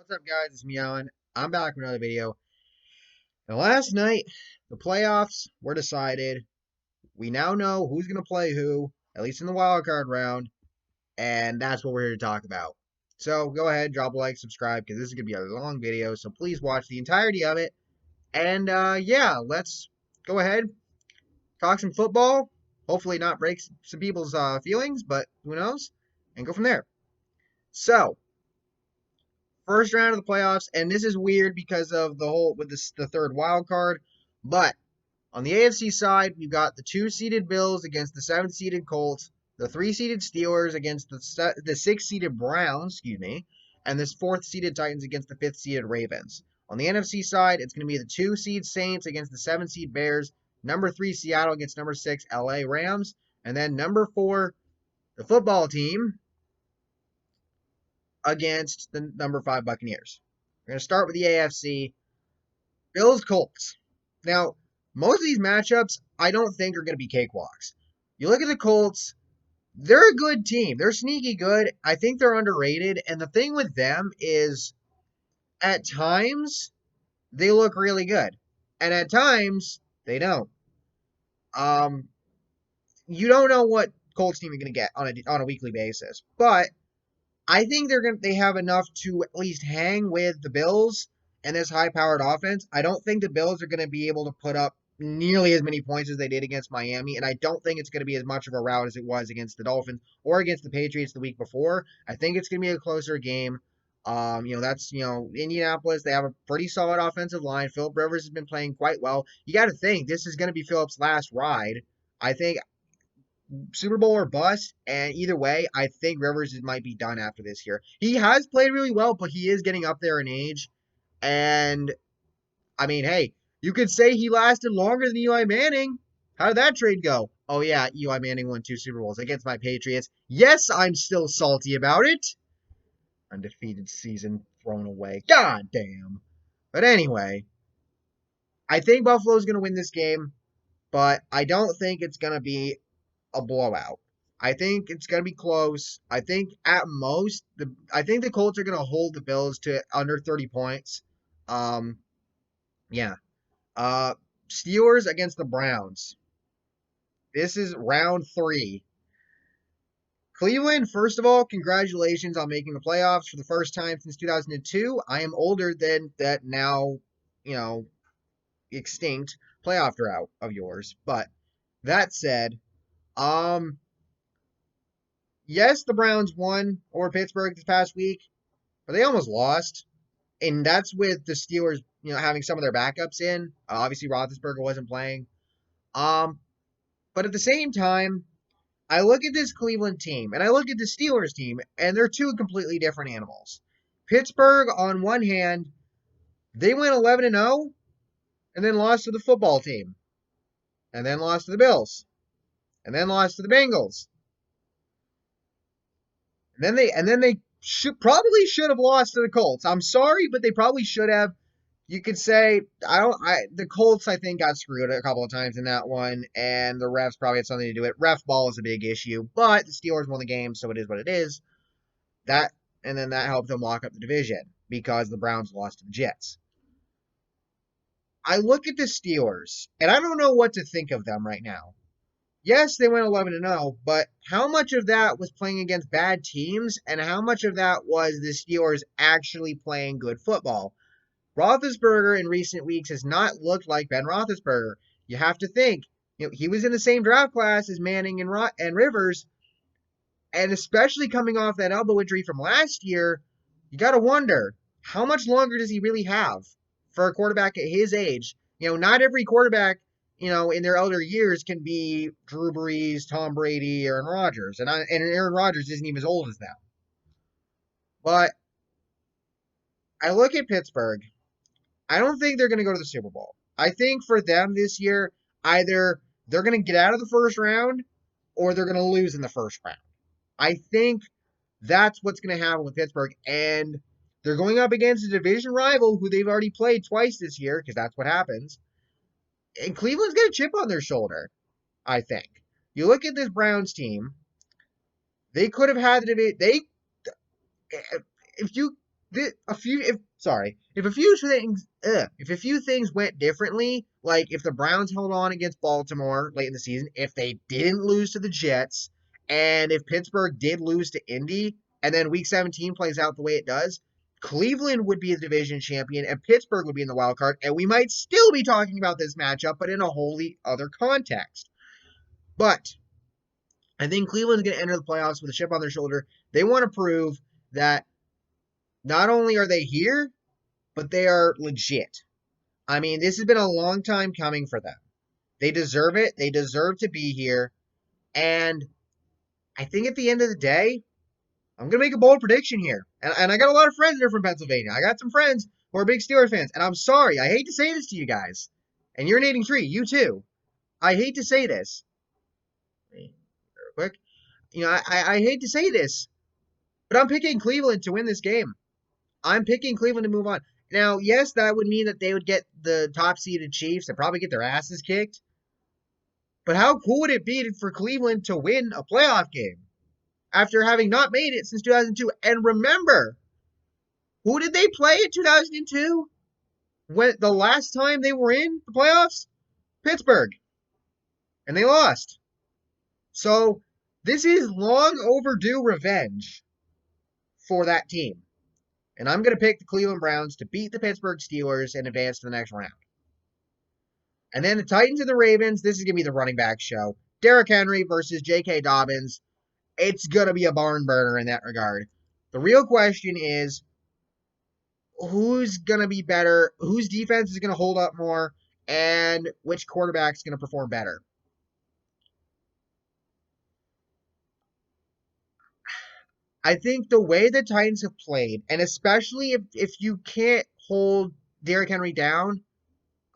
What's up, guys? It's me, Alan. I'm back with another video. Now, last night, the playoffs were decided. We now know who's going to play who, at least in the wild card round, and that's what we're here to talk about. So, go ahead, drop a like, subscribe, because this is going to be a long video, so please watch the entirety of it. And, yeah, let's go ahead, talk some football. Hopefully not break some people's feelings, but who knows? And go from there. So, first round of the playoffs, and this is weird because of the third wild card. But on the AFC side, we've got the 2-seeded Bills against the 7-seeded Colts, the 3-seeded Steelers against the 6-seeded Browns, and this 4th-seeded Titans against the 5th-seeded Ravens. On the NFC side, it's going to be the 2-seed Saints against the 7-seed Bears, number 3 Seattle against number 6 LA Rams, and then number 4, the football team against the number 5 Buccaneers. We're going to start with the AFC. Bills-Colts. Now, most of these matchups I don't think are going to be cakewalks. You look at the Colts, they're a good team. They're sneaky good. I think they're underrated. And the thing with them is, at times, they look really good. And at times, they don't. You don't know what Colts team you're going to get on a weekly basis. But I think they have enough to at least hang with the Bills and this high-powered offense. I don't think the Bills are going to be able to put up nearly as many points as they did against Miami, and I don't think it's going to be as much of a rout as it was against the Dolphins or against the Patriots the week before. I think it's going to be a closer game. That's Indianapolis. They have a pretty solid offensive line. Philip Rivers has been playing quite well. You got to think this is going to be Philip's last ride. I think Super Bowl or bust, and either way, I think Rivers might be done after this year. He has played really well, but he is getting up there in age, and, I mean, hey, you could say he lasted longer than Eli Manning. How did that trade go? Oh, yeah, Eli Manning won 2 Super Bowls against my Patriots. Yes, I'm still salty about it. Undefeated season thrown away. God damn. But anyway, I think Buffalo's going to win this game, but I don't think it's going to be a blowout. I think it's going to be close. I think at most, I think the Colts are going to hold the Bills to under 30 points. Yeah. Steelers against the Browns. This is round 3. Cleveland, first of all, congratulations on making the playoffs for the first time since 2002. I am older than that now, extinct playoff drought of yours. But that said, yes, the Browns won over Pittsburgh this past week, but they almost lost. And that's with the Steelers, having some of their backups in. Obviously, Roethlisberger wasn't playing. But at the same time, I look at this Cleveland team, and I look at the Steelers team, and they're two completely different animals. Pittsburgh, on one hand, they went 11-0, and then lost to the football team, and then lost to the Bills, and then lost to the Bengals. And then they probably should have lost to the Colts. I'm sorry, but they probably should have. You could say the Colts, I think, got screwed a couple of times in that one, and the refs probably had something to do with it. Ref ball is a big issue, but the Steelers won the game, so it is what it is. And then that helped them lock up the division because the Browns lost to the Jets. I look at the Steelers, and I don't know what to think of them right now. Yes, they went 11-0, but how much of that was playing against bad teams, and how much of that was the Steelers actually playing good football? Roethlisberger in recent weeks has not looked like Ben Roethlisberger. You have to think, he was in the same draft class as Manning and Rivers, and especially coming off that elbow injury from last year, you got to wonder, how much longer does he really have for a quarterback at his age? Not every quarterback, in their elder years can be Drew Brees, Tom Brady, Aaron Rodgers. And Aaron Rodgers isn't even as old as them. But I look at Pittsburgh. I don't think they're going to go to the Super Bowl. I think for them this year, either they're going to get out of the first round or they're going to lose in the first round. I think that's what's going to happen with Pittsburgh. And they're going up against a division rival who they've already played twice this year, because that's what happens. And Cleveland's got a chip on their shoulder, I think. You look at this Browns team, they could have had the debate. If you if a few things went differently, like if the Browns held on against Baltimore late in the season, if they didn't lose to the Jets, and if Pittsburgh did lose to Indy, and then Week 17 plays out the way it does, Cleveland would be the division champion, and Pittsburgh would be in the wild card, and we might still be talking about this matchup, but in a wholly other context. But I think Cleveland's going to enter the playoffs with a chip on their shoulder. They want to prove that not only are they here, but they are legit. I mean, this has been a long time coming for them. They deserve it. They deserve to be here. And I think at the end of the day, I'm going to make a bold prediction here. And I got a lot of friends that are from Pennsylvania. I got some friends who are big Steelers fans. And I'm sorry. I hate to say this to you guys. And you're an 83. You too. I hate to say this. Real quick. I hate to say this, but I'm picking Cleveland to win this game. I'm picking Cleveland to move on. Now, yes, that would mean that they would get the top-seeded Chiefs and probably get their asses kicked. But how cool would it be for Cleveland to win a playoff game after having not made it since 2002? And remember, who did they play in 2002? When the last time they were in the playoffs? Pittsburgh. And they lost. So, this is long overdue revenge for that team. And I'm going to pick the Cleveland Browns to beat the Pittsburgh Steelers and advance to the next round. And then the Titans and the Ravens, this is going to be the running back show. Derrick Henry versus J.K. Dobbins. It's going to be a barn burner in that regard. The real question is, who's going to be better? Whose defense is going to hold up more? And which quarterback is going to perform better? I think the way the Titans have played, and especially if you can't hold Derrick Henry down,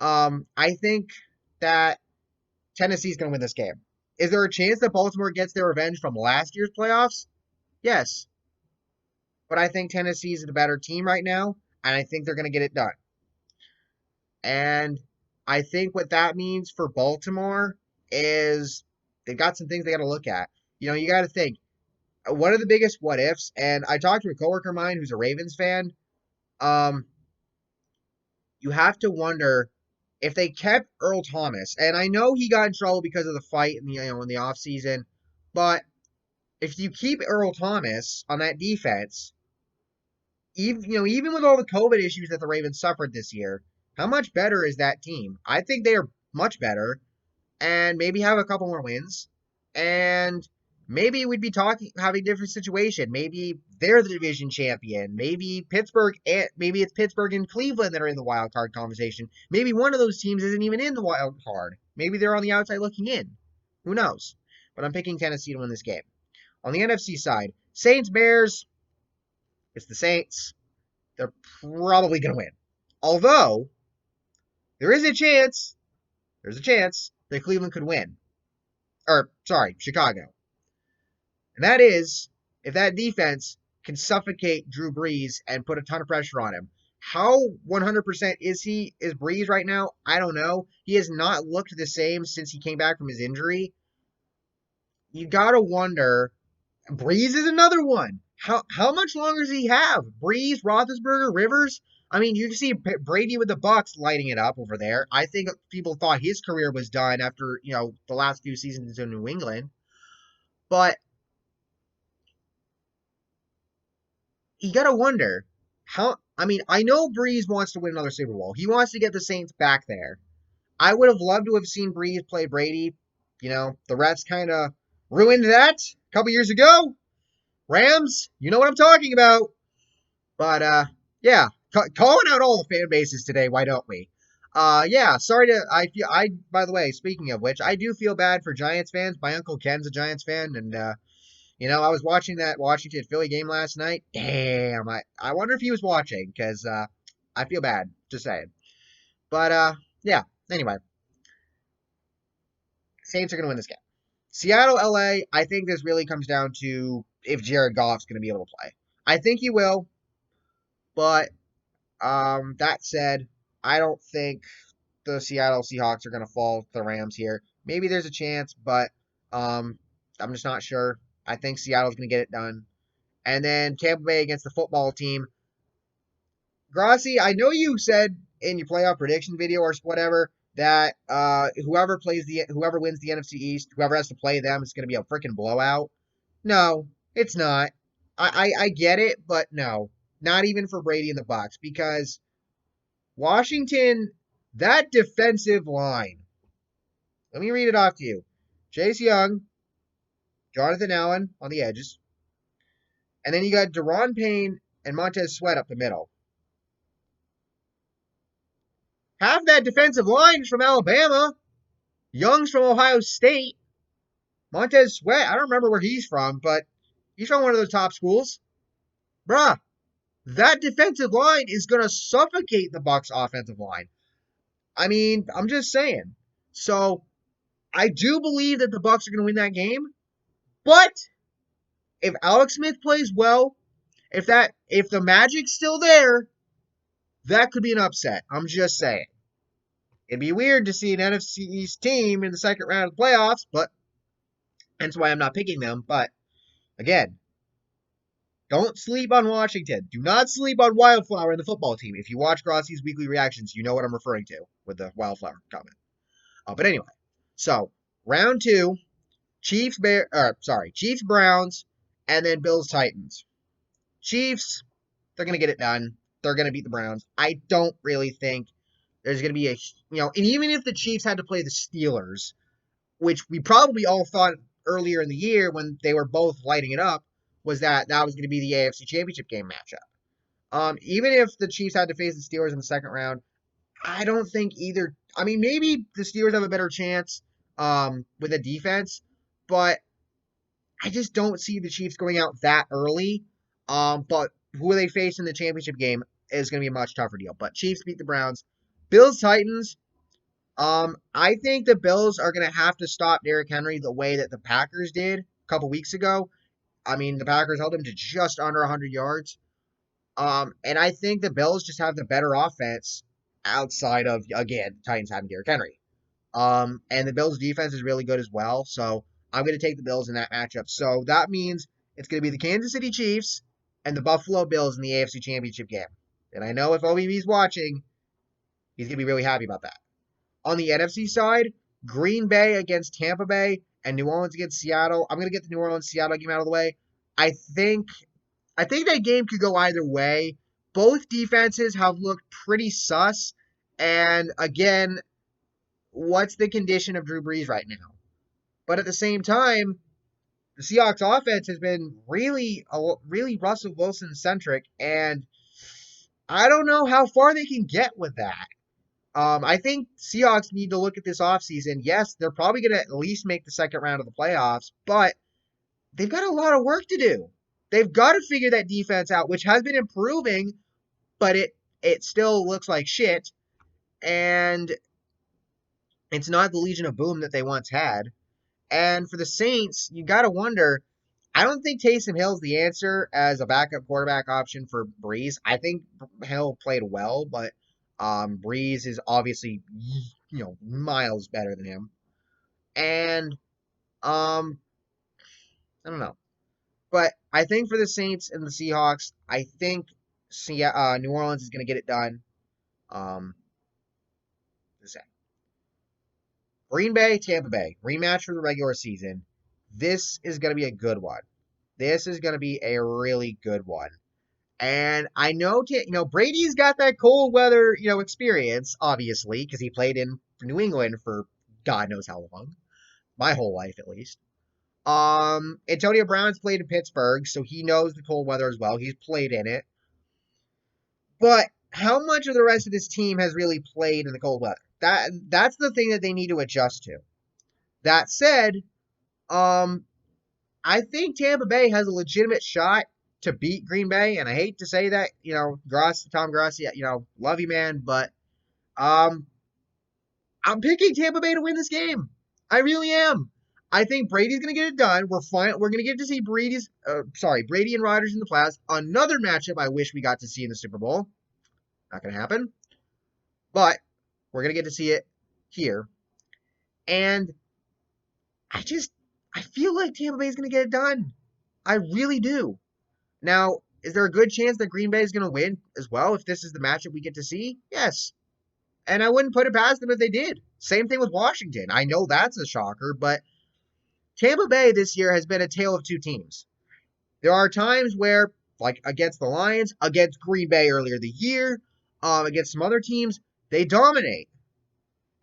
I think that Tennessee's going to win this game. Is there a chance that Baltimore gets their revenge from last year's playoffs? Yes. But I think Tennessee's the better team right now, and I think they're going to get it done. And I think what that means for Baltimore is they've got some things they got to look at. You got to think, one of the biggest what ifs, and I talked to a coworker of mine who's a Ravens fan. You have to wonder if they kept Earl Thomas, and I know he got in trouble because of the fight in the offseason, but if you keep Earl Thomas on that defense, even with all the COVID issues that the Ravens suffered this year, how much better is that team? I think they are much better, and maybe have a couple more wins, and maybe we'd be having a different situation. Maybe they're the division champion. Maybe it's Pittsburgh and Cleveland that are in the wild card conversation. Maybe one of those teams isn't even in the wild card. Maybe they're on the outside looking in. Who knows? But I'm picking Tennessee to win this game. On the NFC side, Saints Bears. It's the Saints. They're probably going to win. Although there is a chance. There's a chance that Cleveland could win. Chicago. And that is, if that defense can suffocate Drew Brees and put a ton of pressure on him. How 100% is Brees right now? I don't know. He has not looked the same since he came back from his injury. You gotta wonder, Brees is another one. How much longer does he have? Brees, Roethlisberger, Rivers? I mean, you can see Brady with the Bucs lighting it up over there. I think people thought his career was done after, the last few seasons in New England. But you gotta wonder I know Brees wants to win another Super Bowl. He wants to get the Saints back there. I would have loved to have seen Brees play Brady. The refs kind of ruined that a couple years ago. Rams, you know what I'm talking about. But, yeah, calling out all the fan bases today, why don't we? Sorry by the way, speaking of which, I do feel bad for Giants fans. My Uncle Ken's a Giants fan, and, I was watching that Washington-Philly game last night. Damn, I wonder if he was watching, because I feel bad, just saying. But, yeah, anyway. Saints are going to win this game. Seattle, LA, I think this really comes down to if Jared Goff's going to be able to play. I think he will, but that said, I don't think the Seattle Seahawks are going to fall to the Rams here. Maybe there's a chance, but I'm just not sure. I think Seattle's going to get it done. And then Tampa Bay against the football team. Grossi, I know you said in your playoff prediction video or whatever that whoever wins the NFC East, whoever has to play them, it's going to be a freaking blowout. No, it's not. I get it, but no, not even for Brady and the Bucks because Washington, that defensive line. Let me read it off to you. Chase Young, Jonathan Allen on the edges, and then you got Deron Payne and Montez Sweat up the middle. Half that defensive line is from Alabama. Young's from Ohio State. Montez Sweat, I don't remember where he's from, but he's from one of the top schools. Bruh, that defensive line is going to suffocate the Bucs offensive line. I mean, I'm just saying. So, I do believe that the Bucs are going to win that game, but if Alex Smith plays well, if the magic's still there, that could be an upset. I'm just saying. It'd be weird to see an NFC East team in the second round of the playoffs, but hence why I'm not picking them. But again, don't sleep on Washington. Do not sleep on Wildflower and the football team. If you watch Grossi's weekly reactions, you know what I'm referring to with the Wildflower comment. But anyway, so round 2, Chiefs Browns, and then Bills Titans. Chiefs, they're gonna get it done. They're gonna beat the Browns. I don't really think there's gonna be and even if the Chiefs had to play the Steelers, which we probably all thought earlier in the year when they were both lighting it up, was that was going to be the AFC Championship game matchup. Even if the Chiefs had to face the Steelers in the second round, I don't think either. I mean, maybe the Steelers have a better chance with a defense, but I just don't see the Chiefs going out that early. But who they face in the championship game is going to be a much tougher deal. But Chiefs beat the Browns. Bills Titans. I think the Bills are going to have to stop Derrick Henry the way that the Packers did a couple weeks ago. I mean, the Packers held him to just under 100 yards. And I think the Bills just have the better offense outside of, again, Titans having Derrick Henry. And the Bills' defense is really good as well. So I'm going to take the Bills in that matchup. So that means it's going to be the Kansas City Chiefs and the Buffalo Bills in the AFC Championship game. And I know if OBB's watching, he's going to be really happy about that. On the NFC side, Green Bay against Tampa Bay and New Orleans against Seattle. I'm going to get the New Orleans-Seattle game out of the way. I think that game could go either way. Both defenses have looked pretty sus. And again, what's the condition of Drew Brees right now? But at the same time, the Seahawks offense has been really Russell Wilson-centric. And I don't know how far they can get with that. I think Seahawks need to look at this offseason. Yes, they're probably going to at least make the second round of the playoffs, but they've got a lot of work to do. They've got to figure that defense out, which has been improving, but it still looks like shit. And it's not the Legion of Boom that they once had. And for the Saints, you got to wonder, I don't think Taysom Hill's the answer as a backup quarterback option for Breeze. I think Hill played well, but Breeze is obviously, miles better than him. And, I don't know. But I think for the Saints and the Seahawks, I think New Orleans is going to get it done. Green Bay, Tampa Bay, rematch for the regular season. This is going to be a good one. This is going to be a really good one. And I know, Brady's got that cold weather, experience, obviously, because he played in New England for God knows how long. My whole life, at least. Antonio Brown's played in Pittsburgh, so he knows the cold weather as well. He's played in it. But how much of the rest of this team has really played in the cold weather? That's the thing that they need to adjust to. That said, I think Tampa Bay has a legitimate shot to beat Green Bay, and I hate to say that, Tom Grossi, love you, man, but I'm picking Tampa Bay to win this game. I really am. I think Brady's going to get it done. We're going to get to see Brady and Rodgers in the playoffs. Another matchup I wish we got to see in the Super Bowl. Not going to happen. But we're going to get to see it here. And I feel like Tampa Bay is going to get it done. I really do. Now, Is there a good chance that Green Bay is going to win as well if this is the matchup we get to see? Yes. And I wouldn't put it past them if they did. Same thing with Washington. I know that's a shocker, but Tampa Bay this year has been a tale of two teams. There are times where, like against the Lions, against Green Bay earlier the year, against some other teams, they dominate.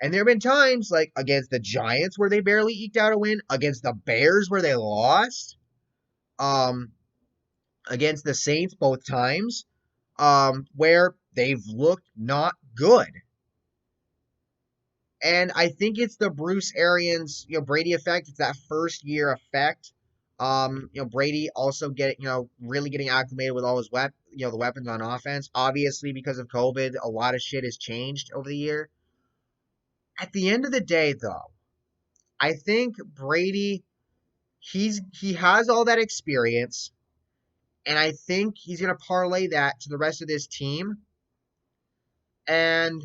And there have been times, like against the Giants, where they barely eked out a win, against the Bears, where they lost, um, against the Saints both times, where they've looked not good. And I think it's the Bruce Arians, Brady effect. It's that first year effect. Brady also really getting acclimated with all his the weapons on offense. Obviously, because of COVID, a lot of shit has changed over the year. At the end of the day, though, I think Brady, he has all that experience, and I think he's gonna parlay that to the rest of this team. And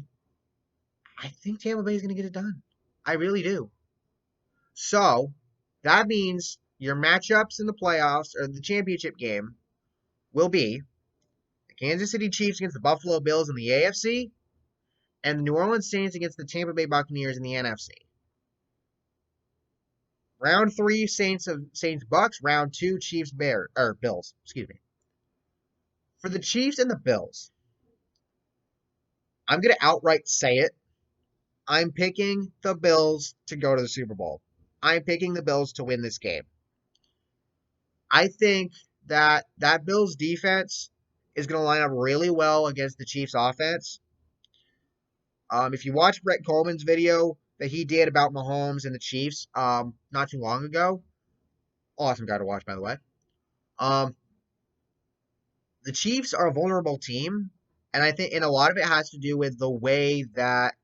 I think Tampa Bay is gonna get it done. I really do. So that means your matchups in the playoffs or the championship game will be the Kansas City Chiefs against the Buffalo Bills in the AFC and the New Orleans Saints against the Tampa Bay Buccaneers in the NFC. Round 3, Saints Bucks. Round 2, Chiefs Bills. Excuse me. For the Chiefs and the Bills, I'm gonna outright say it. I'm picking the Bills to go to the Super Bowl. I'm picking the Bills to win this game. I think that Bills defense is going to line up really well against the Chiefs offense. If you watch Brett Coleman's video that he did about Mahomes and the Chiefs not too long ago, awesome guy to watch, by the way. The Chiefs are a vulnerable team, and I think a lot of it has to do with the way that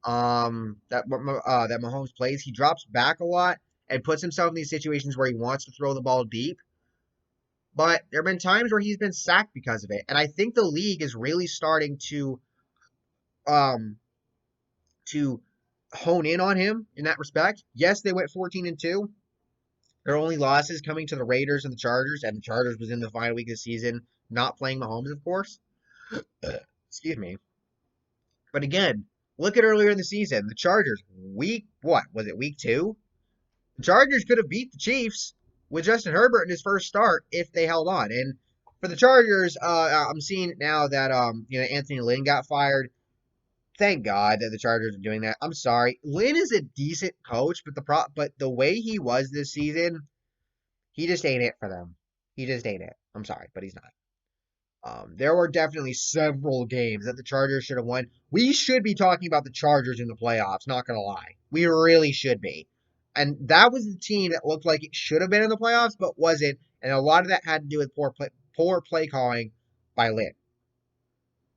Mahomes plays. He drops back a lot and puts himself in these situations where he wants to throw the ball deep. But there have been times where he's been sacked because of it. And I think the league is really starting to hone in on him in that respect. Yes, they went 14-2. Their only losses coming to the Raiders and the Chargers was in the final week of the season, not playing Mahomes, of course. Excuse me. But again, look at earlier in the season. The Chargers, week 2? The Chargers could have beat the Chiefs with Justin Herbert in his first start if they held on. And for the Chargers, I'm seeing now that Anthony Lynn got fired. Thank God that the Chargers are doing that. I'm sorry, Lynn is a decent coach, but the way he was this season, he just ain't it for them. He just ain't it. I'm sorry, but he's not. There were definitely several games that the Chargers should have won. We should be talking about the Chargers in the playoffs, not gonna lie. We really should be. And that was the team that looked like it should have been in the playoffs, but wasn't. And a lot of that had to do with poor play calling by Lynn,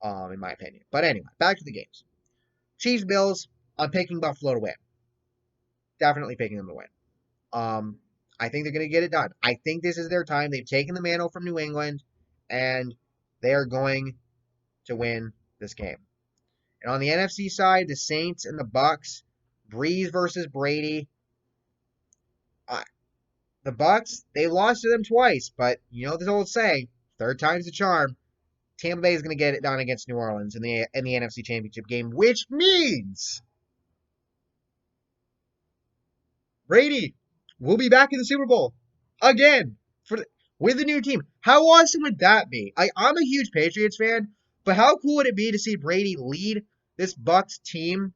in my opinion. But anyway, back to the games. Chiefs, Bills, I'm picking Buffalo to win. Definitely picking them to win. I think they're going to get it done. I think this is their time. They've taken the mantle from New England, and they are going to win this game. And on the NFC side, the Saints and the Bucks, Breeze versus Brady. The Bucks, they lost to them twice, but you know this old saying, third time's the charm. Tampa Bay is going to get it done against New Orleans in the NFC Championship game, which means Brady will be back in the Super Bowl again with a new team. How awesome would that be? I'm a huge Patriots fan, but how cool would it be to see Brady lead this Bucks team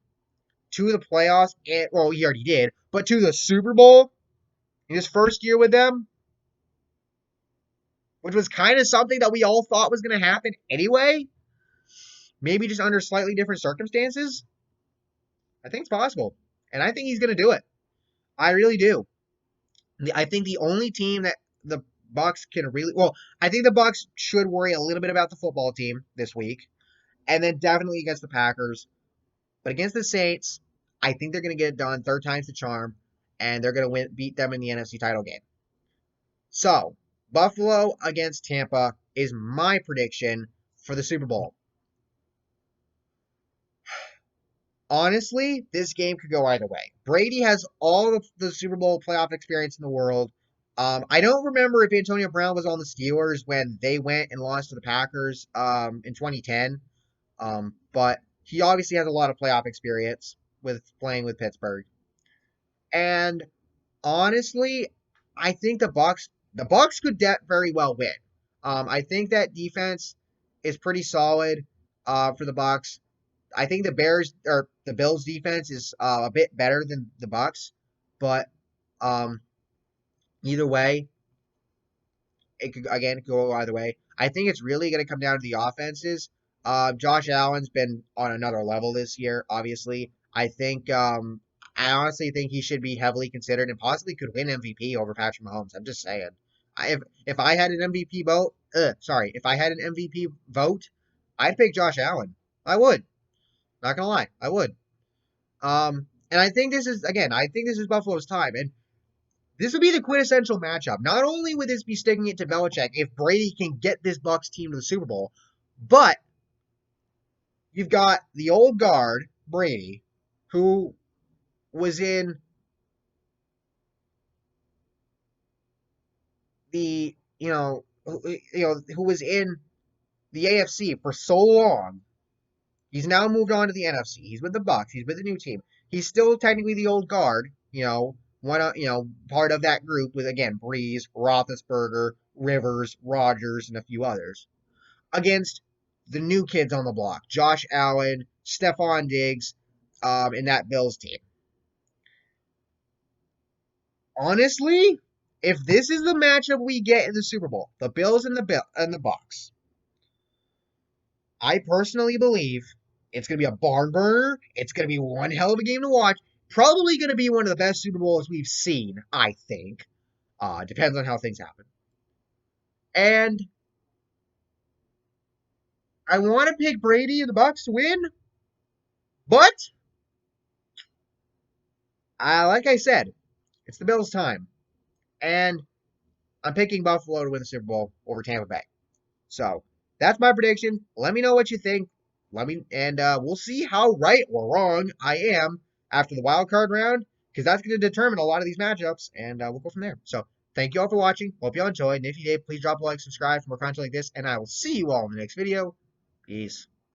to the playoffs? He already did, but to the Super Bowl in his first year with them, which was kind of something that we all thought was going to happen anyway. Maybe just under slightly different circumstances. I think it's possible. And I think he's going to do it. I really do. I think the only team that the Bucks can really... Well, I think the Bucks should worry a little bit about the football team this week. And then definitely against the Packers. But against the Saints, I think they're going to get it done. Third time's the charm. And they're going to beat them in the NFC title game. So, Buffalo against Tampa is my prediction for the Super Bowl. Honestly, this game could go either way. Brady has all of the Super Bowl playoff experience in the world. I don't remember if Antonio Brown was on the Steelers when they went and lost to the Packers in 2010. But he obviously has a lot of playoff experience with playing with Pittsburgh. And honestly, I think the Bucks could very well win. I think that defense is pretty solid for the Bucks. I think the Bills defense is a bit better than the Bucks, but um, either way, it could again go either way. I think it's really going to come down to the offenses. Josh Allen's been on another level this year. Obviously, I honestly think he should be heavily considered and possibly could win MVP over Patrick Mahomes. I'm just saying. If I had an MVP vote, if I had an MVP vote, I'd pick Josh Allen. I would. Not gonna lie, I would. And I think this is Buffalo's time, and this would be the quintessential matchup. Not only would this be sticking it to Belichick if Brady can get this Bucks team to the Super Bowl, but you've got the old guard, Brady, who was in the who was in the AFC for so long. He's now moved on to the NFC. He's with the Bucks. He's with the new team. He's still technically the old guard, part of that group with again Breeze, Roethlisberger, Rivers, Rodgers, and a few others against the new kids on the block, Josh Allen, Stephon Diggs, in that Bills team. Honestly, if this is the matchup we get in the Super Bowl, the Bills and the Bucks, I personally believe it's going to be a barn burner. It's going to be one hell of a game to watch. Probably going to be one of the best Super Bowls we've seen, I think. Depends on how things happen. And I want to pick Brady and the Bucks to win, but like I said, it's the Bills' time, and I'm picking Buffalo to win the Super Bowl over Tampa Bay. So that's my prediction. Let me know what you think. We'll see how right or wrong I am after the wild card round, because that's going to determine a lot of these matchups, and we'll go from there. So thank you all for watching. Hope you all enjoyed. And if you did, please drop a like, subscribe for more content like this, and I will see you all in the next video. Peace.